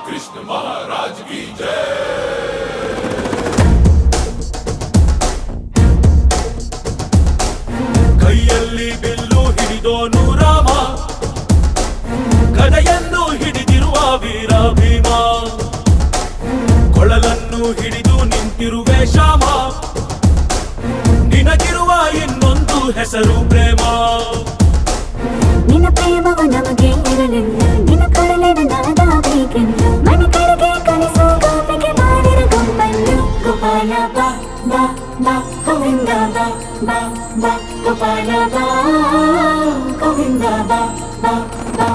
कृष्ण महाराज की जय। ಕೈಯಲ್ಲಿ ಬಿಲ್ಲು ಹಿಡಿದೋನು ರಾಮ, ಗದೆಯನ್ನು ಹಿಡಿದಿರುವ ವೀರ ಭೀಮ, ಕೊಳಲನ್ನು ಹಿಡಿದು ನಿಂತಿರುವೆ ಶ್ಯಾಮ, ನಿನಗಿರುವ ಇನ್ನೊಂದು ಹೆಸರು ಪ್ರೇಮ. ನಿನ್ನ ಪ್ರೇಮವು ನಮಗೆ ಇರಲಿಲ್ಲ, ನಿನ್ನ ಕೊಳಲಿನ ನಾದ ಬೇಕೆಂದು ಮನೆ ಕಡೆಗೆ ಕಳಿಸೋ ಗೋಪಿಗೆ ಮಾಡಿರ ಗೊಂಬನ್ನು. ಗೋಪಾಲ ಬಾ ಬಾ ಬಾ ಗೋವಿಂದ ಬಾ ಬಾ ಬಾ ಗೋಪಾಲ ಬಾ ಗೋವಿಂದ ಬಾ ಬಾ ಬಾ